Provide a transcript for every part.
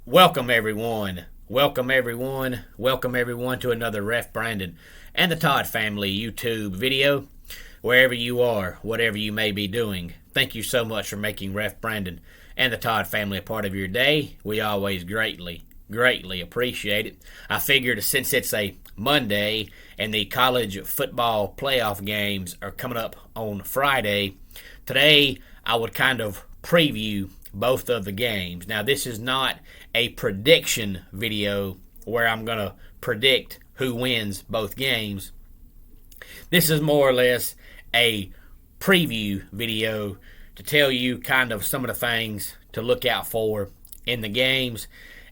Welcome everyone. Welcome everyone. Welcome everyone to another Ref Brandon and the Todd family YouTube video. Wherever you are, whatever you may be doing, thank you so much for making Ref Brandon and the Todd family a part of your day. We always greatly appreciate it. I figured since it's a Monday and the college football playoff games are coming up on Friday, today I would kind of preview both of the games. Now, this is not a prediction video where I'm going to predict who wins both games. This is more or less a preview video to tell you kind of some of the things to look out for in the games.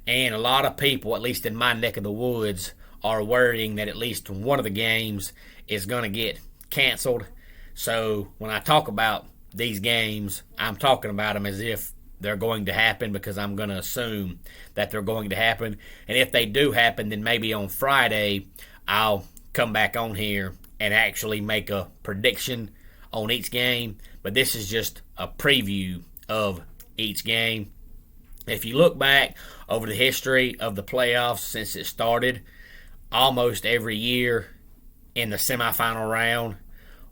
And a lot of people, at least in my neck of the woods, are worrying that at least one of the games is going to get canceled. So when I talk about these games, I'm talking about them as if they're going to happen, because I'm going to assume that they're going to happen. And if they do happen, then maybe on Friday I'll come back on here and actually make a prediction on each game. But this is just a preview of each game. If you look back over the history of the playoffs since it started, almost every year in the semifinal round,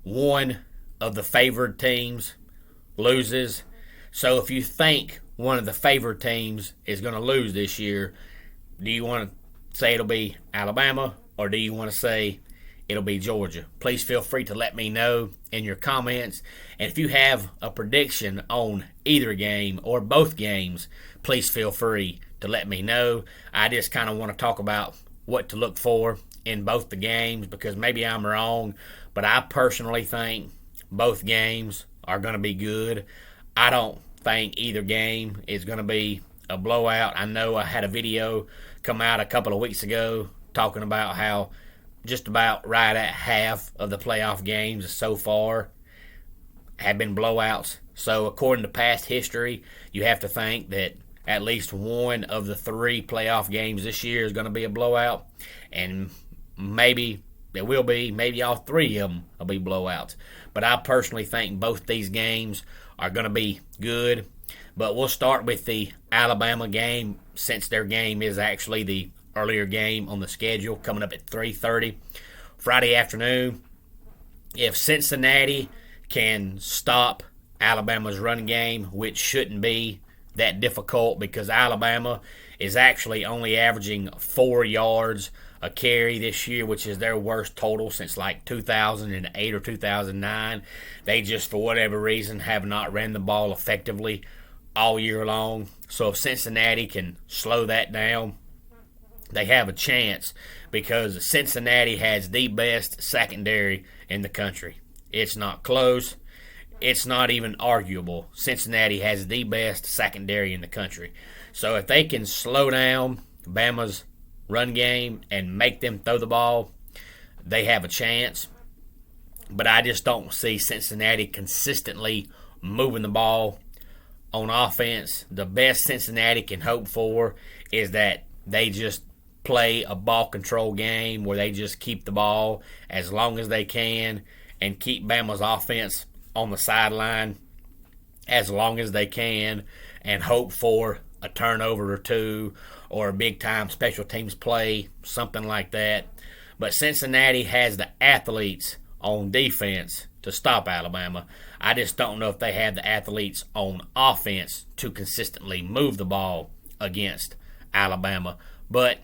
one of the favored teams loses. So if you think one of the favored teams is going to lose this year, do you want to say it'll be Alabama, or do you want to say it'll be Georgia? Please feel free to let me know in your comments. And if you have a prediction on either game or both games, please feel free to let me know. I just kind of want to talk about what to look for in both the games, because maybe I'm wrong, but I personally think both games are going to be good. I don't think either game is going to be a blowout. I know I had a video come out a couple of weeks ago talking about how just about right at half of the playoff games so far have been blowouts. So according to past history, you have to think that at least one of the three playoff games this year is going to be a blowout, and maybe it will be, maybe all three of them will be blowouts. But I personally think both these games are going to be good. But we'll start with the Alabama game, since their game is actually the earlier game on the schedule, coming up at 3:30 Friday afternoon. If Cincinnati can stop Alabama's run game, which shouldn't be that difficult, because Alabama is actually only averaging 4 yards a carry this year, which is their worst total since like 2008 or 2009. They just, for whatever reason, have not ran the ball effectively all year long. So if Cincinnati can slow that down, they have a chance, because Cincinnati has the best secondary in the country. It's not close. It's not even arguable. Cincinnati has the best secondary in the country. So if they can slow down Bama's run game and make them throw the ball, they have a chance. But I just don't see Cincinnati consistently moving the ball on offense. The best Cincinnati can hope for is that they just play a ball control game where they just keep the ball as long as they can and keep Bama's offense on the sideline as long as they can, and hope for a turnover or two or a big-time special teams play, something like that. But Cincinnati has the athletes on defense to stop Alabama. I just don't know if they have the athletes on offense to consistently move the ball against Alabama. But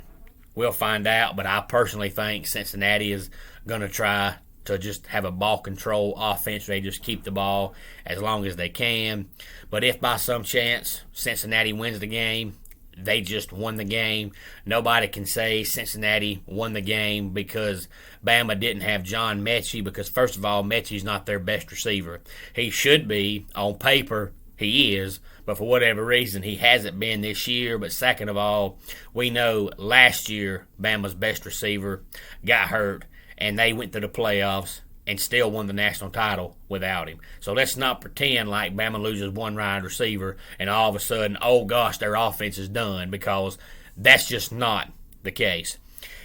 we'll find out. But I personally think Cincinnati is going to try to just have a ball control offense. They just keep the ball as long as they can. But if by some chance Cincinnati wins the game, they just won the game. Nobody can say Cincinnati won the game because Bama didn't have John Mechie, because first of all, Mechie's not their best receiver. He should be. On paper, he is, but for whatever reason, he hasn't been this year. But second of all, we know last year Bama's best receiver got hurt, and they went to the playoffs and still won the national title without him. So let's not pretend like Bama loses one wide receiver and all of a sudden, oh gosh, their offense is done, because that's just not the case.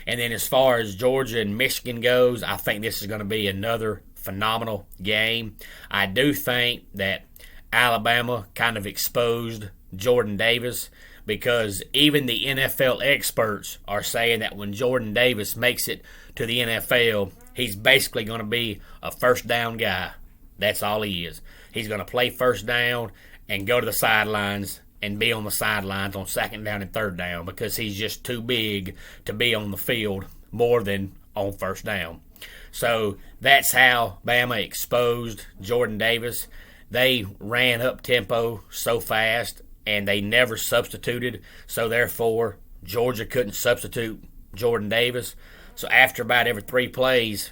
And then as far as Georgia and Michigan goes, I think this is going to be another phenomenal game. I do think that Alabama kind of exposed Jordan Davis, because even the NFL experts are saying that when Jordan Davis makes it to the NFL, he's basically going to be a first down guy. That's all he is. He's going to play first down and go to the sidelines and be on the sidelines on second down and third down because he's just too big to be on the field more than on first down. So that's how Bama exposed Jordan Davis. They ran up tempo so fast and they never substituted. So therefore, Georgia couldn't substitute Jordan Davis. So after about every 3 plays,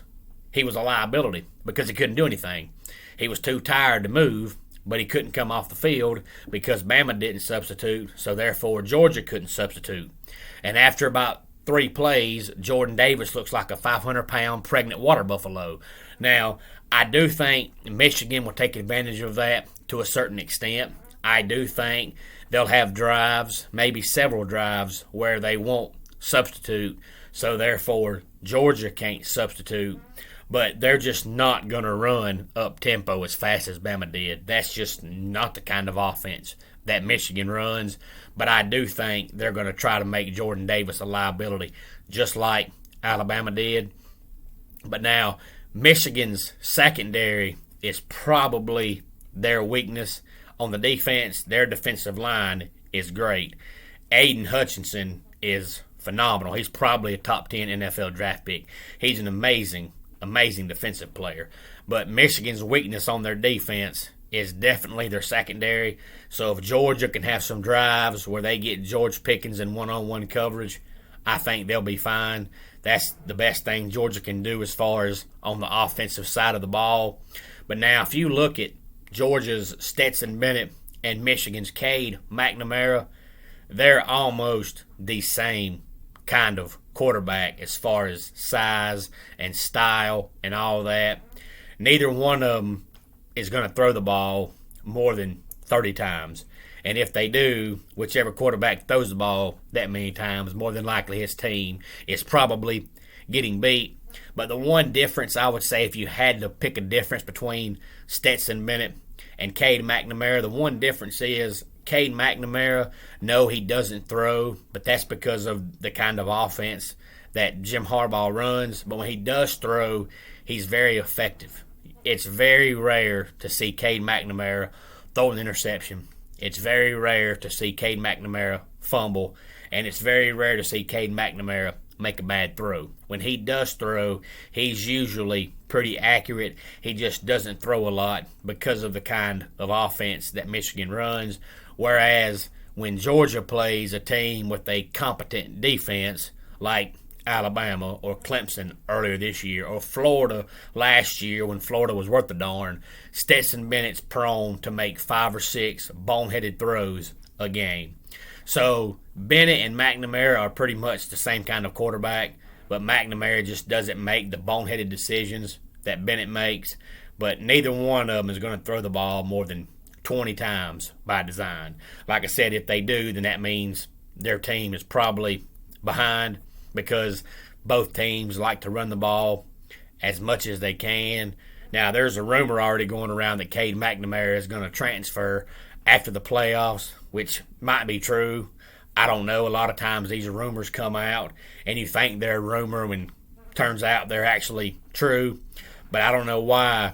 he was a liability because he couldn't do anything. He was too tired to move, but he couldn't come off the field because Bama didn't substitute. So therefore, Georgia couldn't substitute. And after about 3 plays, Jordan Davis looks like a 500-pound pregnant water buffalo. Now, I do think Michigan will take advantage of that to a certain extent. I do think they'll have drives, maybe several drives, where they won't substitute. So therefore, Georgia can't substitute. But they're just not going to run up tempo as fast as Bama did. That's just not the kind of offense that Michigan runs. But I do think they're going to try to make Jordan Davis a liability, just like Alabama did. But now, Michigan's secondary is probably their weakness. On the defense, their defensive line is great. Aiden Hutchinson is phenomenal. He's probably a top 10 NFL draft pick. He's an amazing defensive player. But Michigan's weakness on their defense is definitely their secondary. So if Georgia can have some drives where they get George Pickens in one-on-one coverage, I think they'll be fine. That's the best thing Georgia can do as far as on the offensive side of the ball. But now if you look at Georgia's Stetson Bennett and Michigan's Cade McNamara, they're almost the same kind of quarterback as far as size and style and all that. Neither one of them is going to throw the ball more than 30 times. And if they do, whichever quarterback throws the ball that many times, more than likely his team is probably getting beat. But the one difference I would say, if you had to pick a difference between Stetson Bennett and Cade McNamara, the one difference is Cade McNamara, no, he doesn't throw, but that's because of the kind of offense that Jim Harbaugh runs. But when he does throw, he's very effective. It's very rare to see Cade McNamara throw an interception. It's very rare to see Cade McNamara fumble, and it's very rare to see Cade McNamara make a bad throw. When he does throw, he's usually pretty accurate. He just doesn't throw a lot because of the kind of offense that Michigan runs. Whereas when Georgia plays a team with a competent defense like Alabama or Clemson earlier this year, or Florida last year when Florida was worth a darn, Stetson Bennett's prone to make 5 or 6 boneheaded throws a game. So Bennett and McNamara are pretty much the same kind of quarterback, but McNamara just doesn't make the boneheaded decisions that Bennett makes. But neither one of them is going to throw the ball more than 20 times by design. Like I said, if they do, then that means their team is probably behind, because both teams like to run the ball as much as they can. Now, there's a rumor already going around that Cade McNamara is going to transfer after the playoffs, which might be true. I don't know. A lot of times these rumors come out, and you think they're a rumor when turns out they're actually true. But I don't know why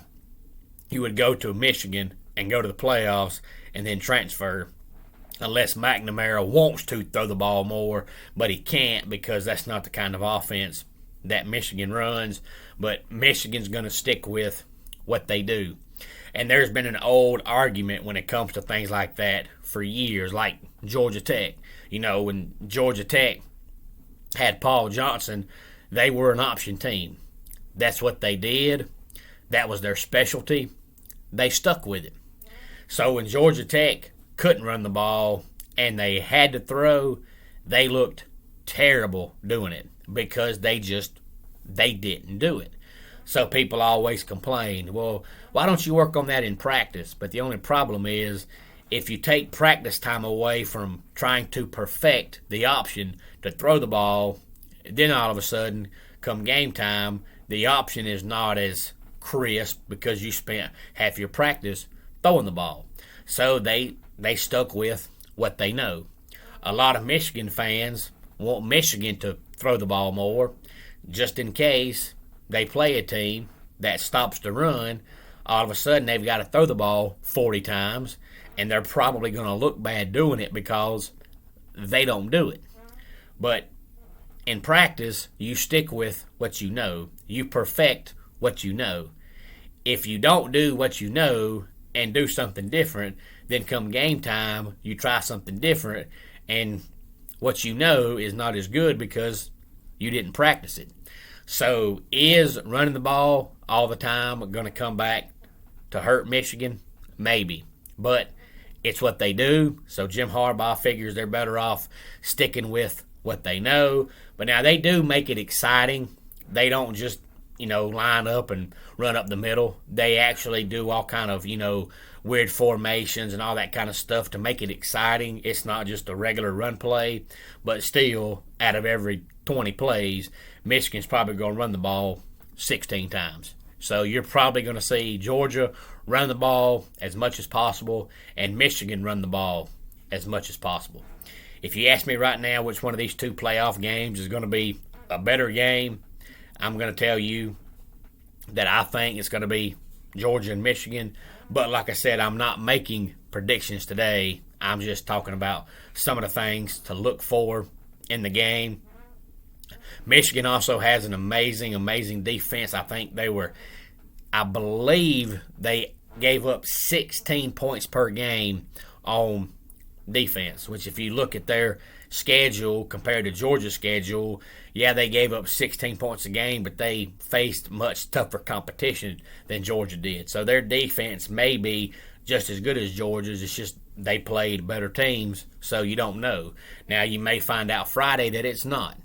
you would go to Michigan and go to the playoffs and then transfer, unless McNamara wants to throw the ball more, but he can't because that's not the kind of offense that Michigan runs. But Michigan's going to stick with what they do. And there's been an old argument when it comes to things like that for years, like Georgia Tech. You know, when Georgia Tech had Paul Johnson, they were an option team. That's what they did. That was their specialty. They stuck with it. So when Georgia Tech couldn't run the ball and they had to throw, they looked terrible doing it because they didn't do it. So people always complain, well, why don't you work on that in practice? But the only problem is, if you take practice time away from trying to perfect the option to throw the ball, then all of a sudden, come game time, the option is not as crisp because you spent half your practice throwing the ball. So they stuck with what they know. A lot of Michigan fans want Michigan to throw the ball more just in case they play a team that stops the run. All of a sudden, they've got to throw the ball 40 times, and they're probably going to look bad doing it because they don't do it. But in practice, you stick with what you know. You perfect what you know. If you don't do what you know and do something different, then come game time, you try something different, and what you know is not as good because you didn't practice it. So is running the ball all the time going to come back to hurt Michigan? Maybe. But it's what they do, so Jim Harbaugh figures they're better off sticking with what they know. But now they do make it exciting. They don't just, line up and run up the middle. They actually do all kind of, weird formations and all that kind of stuff to make it exciting. It's not just a regular run play, but still, out of every 20 plays, Michigan's probably going to run the ball 16 times. So you're probably going to see Georgia run the ball as much as possible and Michigan run the ball as much as possible. If you ask me right now which one of these two playoff games is going to be a better game, I'm going to tell you that I think it's going to be Georgia and Michigan. But like I said, I'm not making predictions today. I'm just talking about some of the things to look for in the game. Michigan also has an amazing defense. I believe they gave up 16 points per game on defense, which if you look at their schedule compared to Georgia's schedule, yeah, they gave up 16 points a game, but they faced much tougher competition than Georgia did. So their defense may be just as good as Georgia's. It's just they played better teams, so you don't know. Now, you may find out Friday that it's not.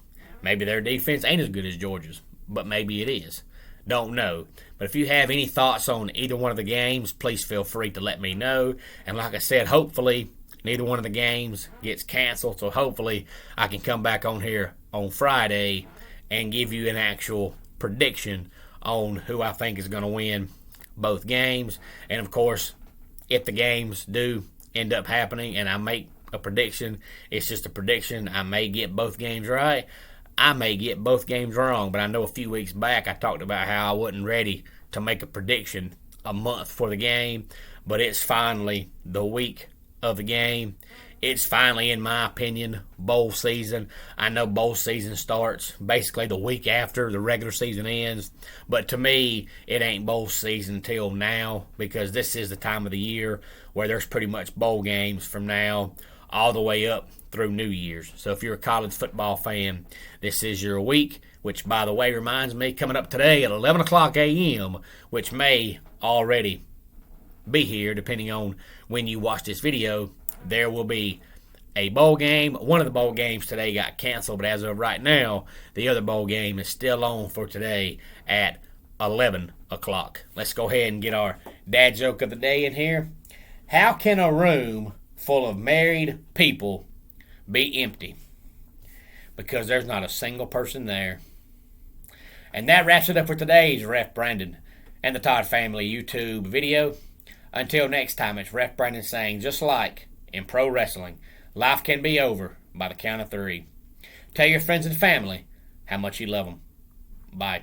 Maybe their defense ain't as good as Georgia's, but maybe it is. Don't know. But if you have any thoughts on either one of the games, please feel free to let me know. And like I said, hopefully neither one of the games gets canceled, so hopefully I can come back on here on Friday and give you an actual prediction on who I think is going to win both games. And of course, if the games do end up happening and I make a prediction, it's just a prediction. I may get both games right. I may get both games wrong, but I know a few weeks back I talked about how I wasn't ready to make a prediction a month for the game, but it's finally the week of the game. It's finally, in my opinion, bowl season. I know bowl season starts basically the week after the regular season ends, but to me, it ain't bowl season until now because this is the time of the year where there's pretty much bowl games from now all the way up through New Year's. So if you're a college football fan, this is your week, which, by the way, reminds me, coming up today at 11 o'clock a.m., which may already be here depending on when you watch this video, there will be a bowl game. One of the bowl games today got canceled, but as of right now, the other bowl game is still on for today at 11 o'clock. Let's go ahead and get our dad joke of the day in here. How can a room full of married people be empty? Because there's not a single person there. And that wraps it up for today's Ref Brandon and the Todd Family YouTube video. Until next time, it's Ref Brandon saying, just like in pro wrestling, life can be over by the count of 3. Tell your friends and family how much you love them. Bye.